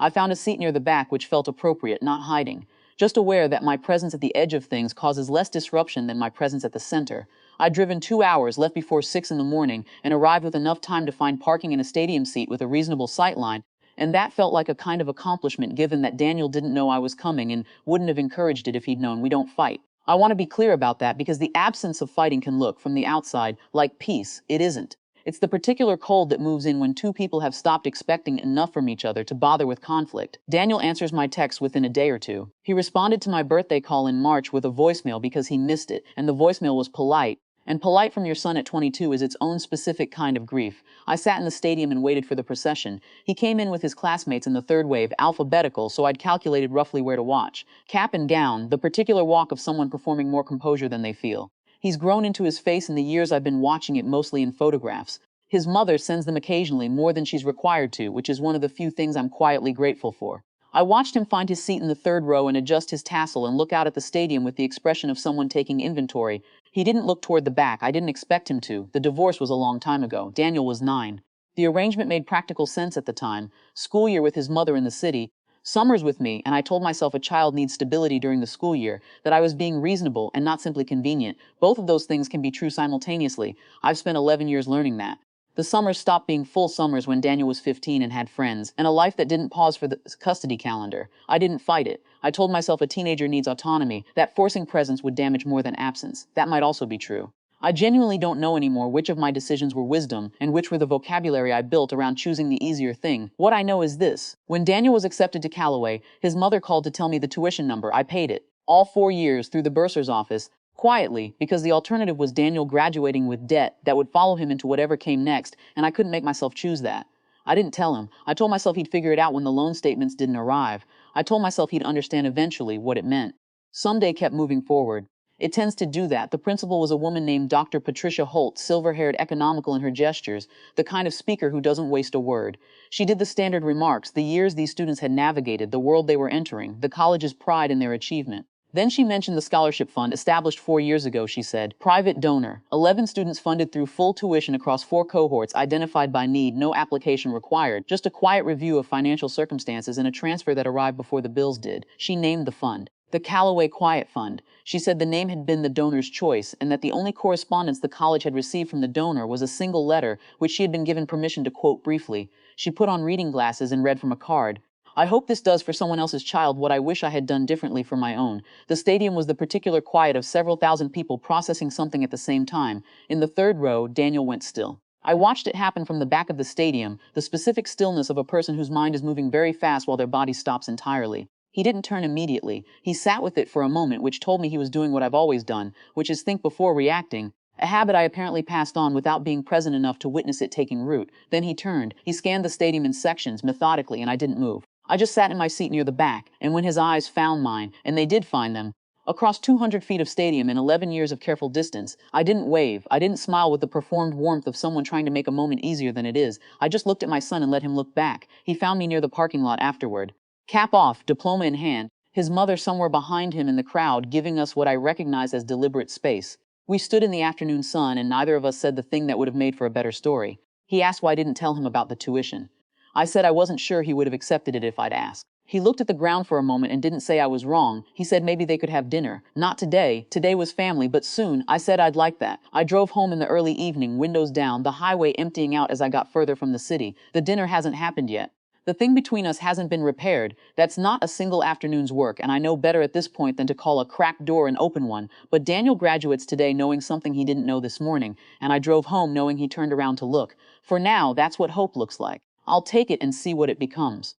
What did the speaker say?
I found a seat near the back which felt appropriate, not hiding. Just aware that my presence at the edge of things causes less disruption than my presence at the center. I'd driven 2 hours, left before 6 in the morning, and arrived with enough time to find parking in a stadium seat with a reasonable sightline, and that felt like a kind of accomplishment given that Daniel didn't know I was coming and wouldn't have encouraged it if he'd known. We don't fight. I want to be clear about that because the absence of fighting can look, from the outside, like peace. It isn't. It's the particular cold that moves in when two people have stopped expecting enough from each other to bother with conflict. Daniel answers my text within a day or two. He responded to my birthday call in March with a voicemail because he missed it, and the voicemail was polite. And polite from your son at 22 is its own specific kind of grief. I sat in the stadium and waited for the procession. He came in with his classmates in the third wave, alphabetical, so I'd calculated roughly where to watch. Cap and gown, the particular walk of someone performing more composure than they feel. He's grown into his face in the years I've been watching it, mostly in photographs. His mother sends them occasionally, more than she's required to, which is one of the few things I'm quietly grateful for. I watched him find his seat in the third row and adjust his tassel and look out at the stadium with the expression of someone taking inventory. He didn't look toward the back. I didn't expect him to. The divorce was a long time ago. Daniel was 9. The arrangement made practical sense at the time. School year with his mother in the city. Summers with me, and I told myself a child needs stability during the school year, that I was being reasonable and not simply convenient. Both of those things can be true simultaneously. I've spent 11 years learning that. The summers stopped being full summers when Daniel was 15 and had friends, and a life that didn't pause for the custody calendar. I didn't fight it. I told myself a teenager needs autonomy, that forcing presence would damage more than absence. That might also be true. I genuinely don't know anymore which of my decisions were wisdom and which were the vocabulary I built around choosing the easier thing. What I know is this. When Daniel was accepted to Callaway, his mother called to tell me the tuition number. I paid it. All 4 years through the bursar's office, quietly, because the alternative was Daniel graduating with debt that would follow him into whatever came next, and I couldn't make myself choose that. I didn't tell him. I told myself he'd figure it out when the loan statements didn't arrive. I told myself he'd understand eventually what it meant. Someday kept moving forward. It tends to do that. The principal was a woman named Dr. Patricia Holt, silver-haired, economical in her gestures, the kind of speaker who doesn't waste a word. She did the standard remarks, the years these students had navigated, the world they were entering, the college's pride in their achievement. Then she mentioned the scholarship fund, established 4 years ago, she said. Private donor. 11 students funded through full tuition across 4 cohorts, identified by need, no application required, just a quiet review of financial circumstances and a transfer that arrived before the bills did. She named the fund the Callaway Quiet Fund. She said the name had been the donor's choice and that the only correspondence the college had received from the donor was a single letter, which she had been given permission to quote briefly. She put on reading glasses and read from a card. I hope this does for someone else's child what I wish I had done differently for my own. The stadium was the particular quiet of several thousand people processing something at the same time. In the third row, Daniel went still. I watched it happen from the back of the stadium, the specific stillness of a person whose mind is moving very fast while their body stops entirely. He didn't turn immediately. He sat with it for a moment, which told me he was doing what I've always done, which is think before reacting, a habit I apparently passed on without being present enough to witness it taking root. Then he turned. He scanned the stadium in sections, methodically, and I didn't move. I just sat in my seat near the back, and when his eyes found mine, and they did find them, across 200 feet of stadium in 11 years of careful distance, I didn't wave. I didn't smile with the performed warmth of someone trying to make a moment easier than it is. I just looked at my son and let him look back. He found me near the parking lot afterward. Cap off, diploma in hand, his mother somewhere behind him in the crowd, giving us what I recognize as deliberate space. We stood in the afternoon sun, and neither of us said the thing that would have made for a better story. He asked why I didn't tell him about the tuition. I said I wasn't sure he would have accepted it if I'd asked. He looked at the ground for a moment and didn't say I was wrong. He said maybe they could have dinner. Not today. Today was family, but soon. I said I'd like that. I drove home in the early evening, windows down, the highway emptying out as I got further from the city. The dinner hasn't happened yet. The thing between us hasn't been repaired. That's not a single afternoon's work, and I know better at this point than to call a cracked door an open one. But Daniel graduates today knowing something he didn't know this morning, and I drove home knowing he turned around to look. For now, that's what hope looks like. I'll take it and see what it becomes.